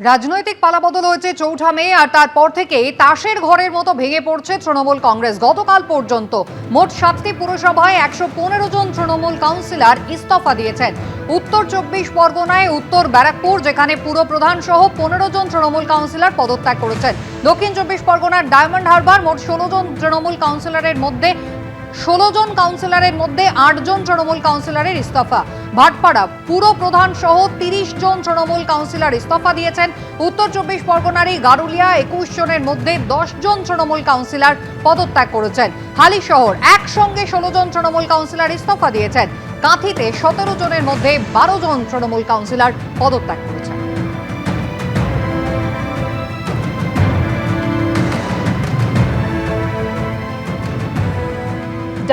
রাজনৈতিক পালাবদল হয়েছে ৪ঠা মে আর তারপর থেকেই তাসের ঘরের মতো ভেঙে পড়ছে তৃণমূল কংগ্রেস। গতকাল পর্যন্ত মোট 7টি পুরসভায় 115 জন তৃণমূল কাউন্সিলর ইস্তফা দিয়েছেন। উত্তর ২৪ পরগনায় উত্তর ব্যারাকপুর, যেখানে পুরপ্রধান সহ 15 জন তৃণমূল কাউন্সিলর পদত্যাগ করেছেন। দক্ষিণ ২৪ পরগনার ডায়মন্ড হারবার মোট 16 জন তৃণমূল কাউন্সিলরের মধ্যে 8 জন তৃণমূল কাউন্সিলরের ইস্তফা। ভাটপাড়া পুরো প্রধান সহ 30 জন তৃণমূল কাউন্সিলর ইস্তফা দিয়েছেন। উত্তর 24 পরগনারই গারুলিয়া 21 জনের মধ্যে 10 জন তৃণমূল কাউন্সিলর পদত্যাগ করেছেন। হালিশহর একসঙ্গে 16 জন তৃণমূল কাউন্সিলর ইস্তফা দিয়েছেন। কাঁথিতে 17 জনের মধ্যে 12 জন তৃণমূল কাউন্সিলর পদত্যাগ করেছেন।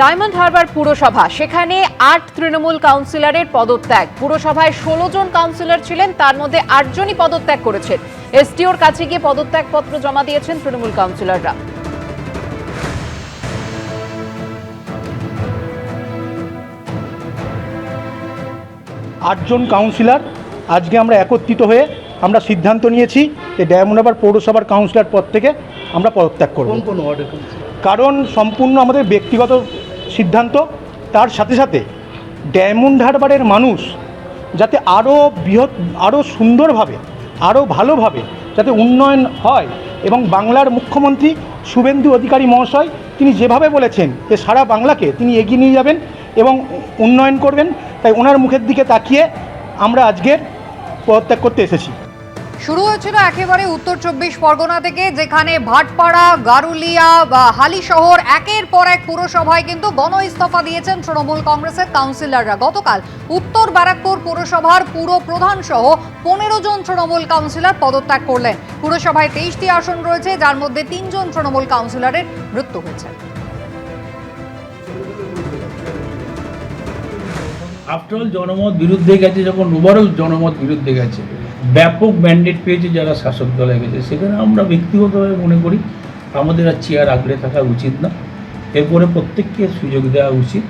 ডায়মন্ড হারবার পুরসভা, সেখানে 8 তৃণমূল কাউন্সিলরের পদত্যাগ। পুরসভায় 16 জন কাউন্সিলর ছিলেন, তার মধ্যে 8 জনই পদত্যাগ করেছেন। এসডিওর কাছে গিয়ে পদত্যাগপত্র জমা দিয়েছেন তৃণমূল কাউন্সিলররা। আটজন কাউন্সিলর আজকে আমরা একত্রিত হয়ে আমরা সিদ্ধান্ত নিয়েছি যে ডায়মন্ড হারবার পৌরসভার কাউন্সিলর পদ থেকে আমরা পদত্যাগ করব। কারণ সম্পূর্ণ আমাদের ব্যক্তিগত সিদ্ধান্ত, তার সাথে সাথে ডায়মন্ড হারবারের মানুষ যাতে আরও সুন্দরভাবে, আরও ভালোভাবে যাতে উন্নয়ন হয়, এবং বাংলার মুখ্যমন্ত্রী শুভেন্দু অধিকারী মহাশয় তিনি যেভাবে বলেছেন যে সারা বাংলাকে তিনি এগিয়ে নিয়ে যাবেন এবং উন্নয়ন করবেন, তাই ওনার মুখের দিকে তাকিয়ে আমরা আজকের পদত্যাগ করতে এসেছি। শুরু হয়েছিল একেবারে উত্তর 24 পরগনা থেকে, যেখানে ভাটপাড়া, গারুলিয়া বা হালিশহর একের পর এক পুরসভায় কিন্তু গণ ইস্তফা দিয়েছেন তৃণমূল কংগ্রেসের কাউন্সিলররা। গতকাল উত্তর ব্যারাকপুর পুরসভার পুরপ্রধান সহ 15 জন তৃণমূল কাউন্সিলর পদত্যাগ করলেন। পুরসভায় 23টি আসন রয়েছে, যার মধ্যে 3 জন তৃণমূল কাউন্সিলরের মৃত্যু হয়েছে। আফটার অল জনমত বিরুদ্ধে গেছে, যখন ওভারঅল জনমত বিরুদ্ধে গেছে, ব্যাপক ম্যান্ডেট পেয়েছে যারা শাসক দলে গেছে, সেখানে আমরা ব্যক্তিগতভাবে মনে করি আমাদের আর চেয়ার আঁকড়ে থাকা উচিত না। এরপরে প্রত্যেককে সুযোগ দেওয়া উচিত।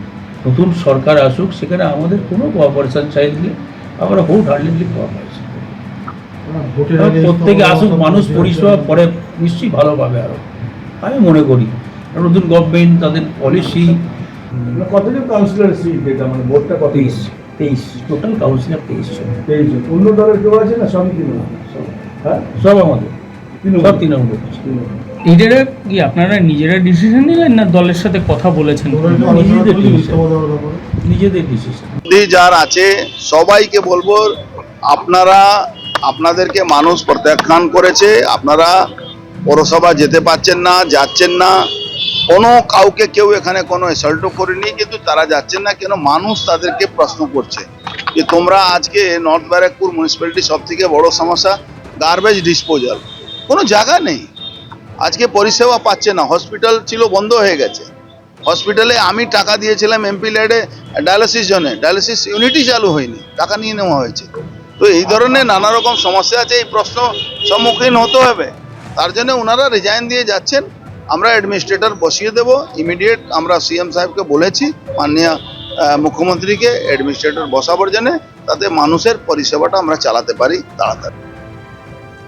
নতুন সরকার আসুক, সেখানে আমাদের কোনো কোঅপারেশন চাইলে আমরা হোল হার্ডলি কোঅপারেশন করি। প্রত্যেকে আসুক, মানুষ পরিষেবা পরে নিশ্চয়ই ভালো পাবে। আরও আমি মনে করি নতুন গভর্নমেন্ট, তাদের পলিসি। কতজন কাউন্সিলর সিট পেতে, মানে ভোটটা কত? 23 টোটাল কাউন্সিলর 23 জন। অন্য দলের কেউ আছে না? সবই তৃণমূল? হ্যাঁ, সব আমাদের সব তৃণমূল। নিজেরা কি আপনারা নিজেরা ডিসিশন নিলেন না দলের সাথে কথা বলেছেন? নিজেদের ডিসিশন। যার আছে সবাইকে বলবো, আপনাদেরকে মানুষ প্রত্যাখ্যান করেছে, আপনারা পৌরসভা যেতে পারছেন না, যাচ্ছেন না। কোনো কাউকে কেউ এখানে কোনো এসল্টও করেনি, কিন্তু তারা যাচ্ছেন না কেন? মানুষ তাদেরকে প্রশ্ন করছে যে তোমরা আজকে নর্থ ব্যারাকপুর মিউনিসিপ্যালিটি সব থেকে বড় সমস্যা গার্বেজ ডিসপোজাল, কোনো জায়গা নেই। আজকে পরিষেবা পাচ্ছে না। হসপিটাল ছিল, বন্ধ হয়ে গেছে। হসপিটালে আমি টাকা দিয়েছিলাম এমপি ল্যাডে ডায়ালিসিস জন্য, ডায়ালিসিস ইউনিটই চালু হয়নি, টাকা নিয়ে নেওয়া হয়েছে। তো এই ধরনের নানা রকম সমস্যা আছে, এই প্রশ্ন সম্মুখীন হতে হবে। তার জন্য ওনারা রিজাইন দিয়ে যাচ্ছেন। আমরা অ্যাডমিনিস্ট্রেটর বসিয়ে দেব ইমিডিয়েট। আমরা সিএম সাহেবকে বলেছি, মাননীয় মুখ্যমন্ত্রীকে অ্যাডমিনিস্ট্রেটর বসাবার জন্য, তাতে মানুষের পরিষেবাটা আমরা চালাতে পারি তাড়াতাড়ি।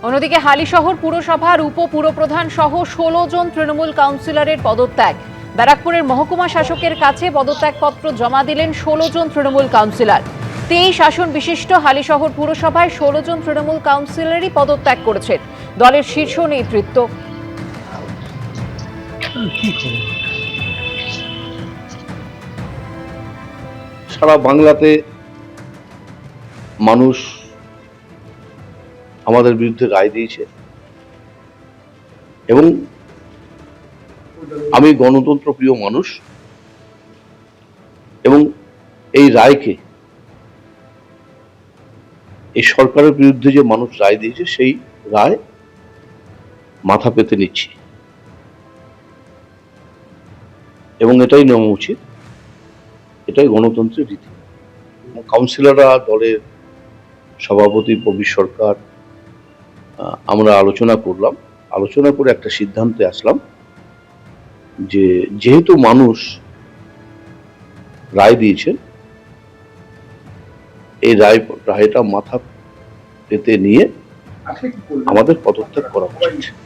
অন্যদিকে হালিশহর পুরসভার উপপুরপ্রধান সহ 16 জন তৃণমূল কাউন্সিলরের পদত্যাগ। ব্যারাকপুরের মহকুমা শাসকের কাছে পদত্যাগপত্র জমা দিলেন 16 জন তৃণমূল কাউন্সিলর। 23 আসন বিশিষ্ট হালিশহর পুরসভায় 16 জন তৃণমূল কাউন্সিলরই পদত্যাগ করেছেন দলের শীর্ষ নেতৃত্ব। সারা বাংলাতে মানুষ আমাদের বিরুদ্ধে রায় দিয়েছে, এবং আমি গণতন্ত্র প্রিয় মানুষ, এবং এই রায়কে, এই সরকারের বিরুদ্ধে যে মানুষ রায় দিয়েছে সেই রায় মাথা পেতে নিচ্ছি, এবং এটাই নেওয়া উচিত, এটাই গণতন্ত্রের রীতি। কাউন্সিলররা, দলের সভাপতি প্রবীর সরকার, আমরা আলোচনা করলাম, আলোচনা করে একটা সিদ্ধান্তে আসলাম যে যেহেতু মানুষ রায় দিয়েছেন, এই রায়টা মাথা পেতে নিয়ে আমাদের পদত্যাগ করা উচিত।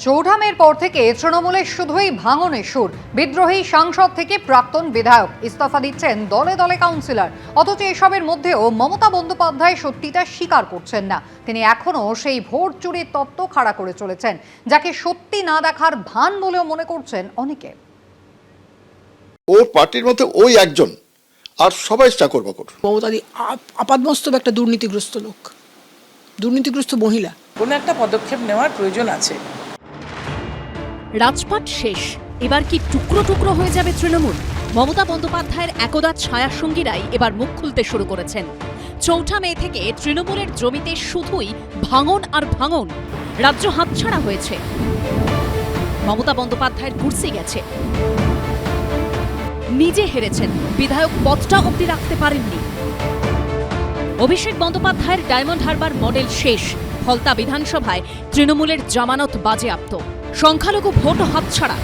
চৌঠামের পর থেকে তৃণমূলের শুধুই ভাঙনের সুর। বিদ্রোহী সাংসদ থেকে প্রাক্তন বিধায়ক ইস্তফা দিচ্ছেন দলে দলে কাউন্সিলর। অথচ এসবের মধ্যেও মমতা বন্দ্যোপাধ্যায় সত্যিটা স্বীকার করছেন না। তিনি এখনো সেই ভোট চুরির তত্ত্ব খাড়া করে চলেছেন, যাকে সত্যি না দেখার ভান বলেও মনে করছেন অনেকে। ওর পার্টির মধ্যে ওই একজন, আর সবাই চাকর বাকর। মমতাদি আপাতমস্তক একটা দুর্নীতিগ্রস্ত লোক, দুর্নীতিগ্রস্ত মহিলা। কোনো একটা পদক্ষেপ নেওয়ার প্রয়োজন আছে। রাজপাট শেষ, এবার কি টুকরো টুকরো হয়ে যাবে তৃণমূল? মমতা বন্দ্যোপাধ্যায়ের একদা ছায়া সঙ্গীরাই এবার মুখ খুলতে শুরু করেছেন। ৪ মে থেকে তৃণমূলের জমিতে শুধুই ভাঙন আর ভাঙন। রাজ্য হাতছাড়া হয়েছে, মমতা বন্দ্যোপাধ্যায়ের কুর্সি গেছে, নিজে হেরেছেন, বিধায়ক পদটা অবধি রাখতে পারেননি। অভিষেক বন্দ্যোপাধ্যায়ের ডায়মন্ড হারবার মডেল শেষ। ফলতা বিধানসভায় তৃণমূলের জামানত বাজেয়াপ্ত, সংখ্যালঘু ভোট হাতছাড়া।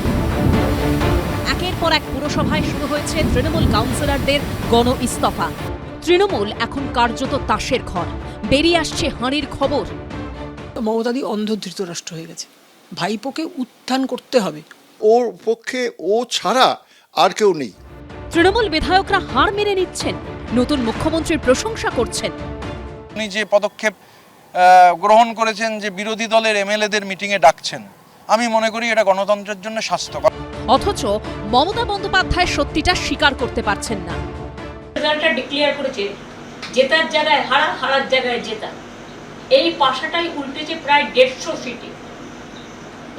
একের পর এক পুরসভায় শুরু হয়েছে তৃণমূল কাউন্সিলরদের গণ ইস্তফা। তৃণমূল এখন কার্যত তাসের ঘর। বেরিয়ে আসছে হাঁড়ির খবর। মমতাদি অন্ধ ধৃতরাষ্ট্র হয়ে গেছে। ভাইপোকে উত্থান করতে হবে। ওর পক্ষে ও ছাড়া আর কেউ নেই। তৃণমূল বিধায়করা হার মেনে নিচ্ছেন, নতুন মুখ্যমন্ত্রীর প্রশংসা করছেন। উনি যে পদক্ষেপ গ্রহণ করেছেন, যে বিরোধী দলের এমএলএদের মিটিংয়ে ডাকছেন, আমি মনে করি এটা গণতন্ত্রের জন্য স্বাস্থ্যকর। অথচ মমতা বন্দ্যোপাধ্যায় সত্যিটা স্বীকার করতে পারছেন না। রেজাল্টটা ডিক্লেয়ার করেছে, জেতার জায়গায় হারা, হারার জায়গায় জেতা। এই পাশাটাই উল্টেছে প্রায় 150 সিটে,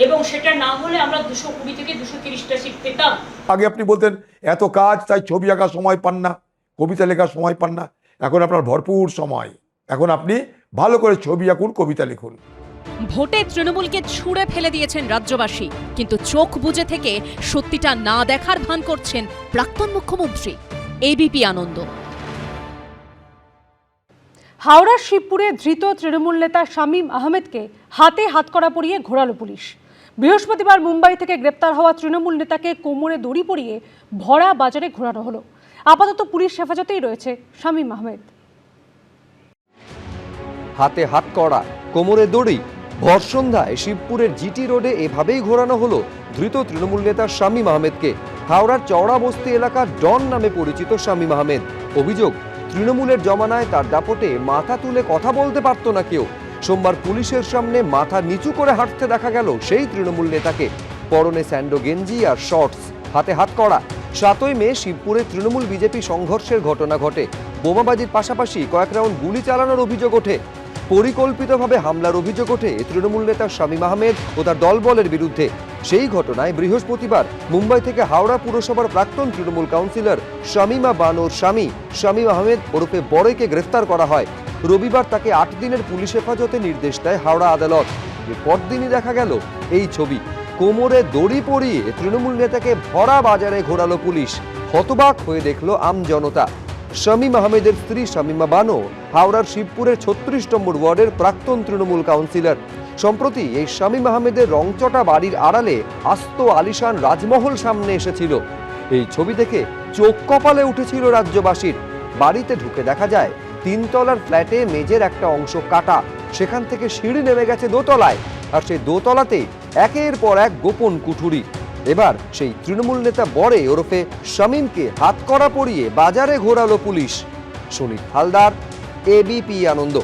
এবং সেটা না হলে আমরা 220 থেকে 230টা সিট পেতাম। আগে আপনি বলতেন এত কাজ, তাই ছবি আঁকার সময় পান না, কবিতা লেখার সময় পান না। এখন আপনার ভরপুর সময়, এখন আপনি ভালো করে ছবি আঁকুন, কবিতা লিখুন। ভোটে তৃণমূলকে ছুঁড়ে ফেলে দিয়েছেন রাজ্যবাসী, কিন্তু চোখ বুজে থেকে সত্যিটা না দেখার ভান করছেন প্রাক্তন মুখ্যমন্ত্রী। এবিপি আনন্দ। হাওড়ার শিবপুরে ধৃত তৃণমূল নেতা শামীম আহমেদকে হাতে হাতকড়া পরিয়ে ঘোরালো পুলিশ। বৃহস্পতিবার মুম্বাই থেকে গ্রেপ্তার হওয়া তৃণমূল নেতাকে কোমরে দড়ি পরিয়ে ভরা বাজারে ঘোরানো হলো। আপাতত পুলিশ হেফাজতেই রয়েছে শামীম আহমেদ। হাতে হাতকড়া, কোমরে দড়ি, ভর সন্ধ্যায় শিবপুরের জিটি রোডে এভাবেই ঘোরানো হলো ধৃত তৃণমূল নেতা শামীম আহমেদকে। হাওড়ার চওড়া বস্তি এলাকার ডন নামে পরিচিত শামীম আহমেদ। অভিযোগ, তৃণমূলের জমানায় তার দাপটে মাথা তুলে কথা বলতে পারত না কেউ। সোমবার পুলিশের সামনে মাথা নিচু করে হাঁটতে দেখা গেল সেই তৃণমূল নেতাকে। পরনে স্যান্ডো গেঞ্জি আর শর্টস, হাতে হাতকড়া। 7ই মে শিবপুরে তৃণমূল বিজেপি সংঘর্ষের ঘটনা ঘটে। বোমাবাজির পাশাপাশি কয়েক রাউন্ড গুলি চালানোর অভিযোগ ওঠে। পরিকল্পিতভাবে হামলার অভিযোগ ওঠে তৃণমূল নেতা শামীম আহমেদ ও তার দলবলের বিরুদ্ধে। সেই ঘটনায় বৃহস্পতিবার মুম্বাই থেকে হাওড়া পুরসভার প্রাক্তন তৃণমূল কাউন্সিলর শামীমা বানোর স্বামী শামীম আহমেদ ওরফে বড়ইকে গ্রেফতার করা হয়। রবিবার তাকে 8 দিনের পুলিশ হেফাজতে নির্দেশ দেয় হাওড়া আদালত। পরদিনই দেখা গেল এই ছবি। কোমরে দড়ি পরিয়ে তৃণমূল নেতাকে ভরা বাজারে ঘোরালো পুলিশ। হতবাক হয়ে দেখল আমজনতা। শামীম আহমেদের স্ত্রী শামীমা বানো হাওড়ার শিবপুরের 36 নম্বর ওয়ার্ডের প্রাক্তন তৃণমূল কাউন্সিলর। সম্প্রতি এই শামীম আহমেদের রংচটা বাড়ির আড়ালে আস্ত আলিশান রাজমহল সামনে এসেছিল। এই ছবি দেখে চোখ কপালে উঠেছিল রাজ্যবাসীর। বাড়িতে ঢুকে দেখা যায় 3 তলার ফ্ল্যাটে মেঝের একটা অংশ কাটা, সেখান থেকে সিঁড়ি নেমে গেছে দোতলায়, আর সেই দোতলাতে একের পর এক গোপন কুঠুরি। এবার সেই তৃণমূল নেতা বড়ে ওরফে শামীমকে হাতকড়া পরিয়ে বাজারে ঘোরালো পুলিশ। সুনীল হালদার, এবিপি আনন্দ।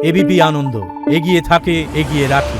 এবিপি আনন্দ, এগিয়ে থাকে, এগিয়ে রাখে।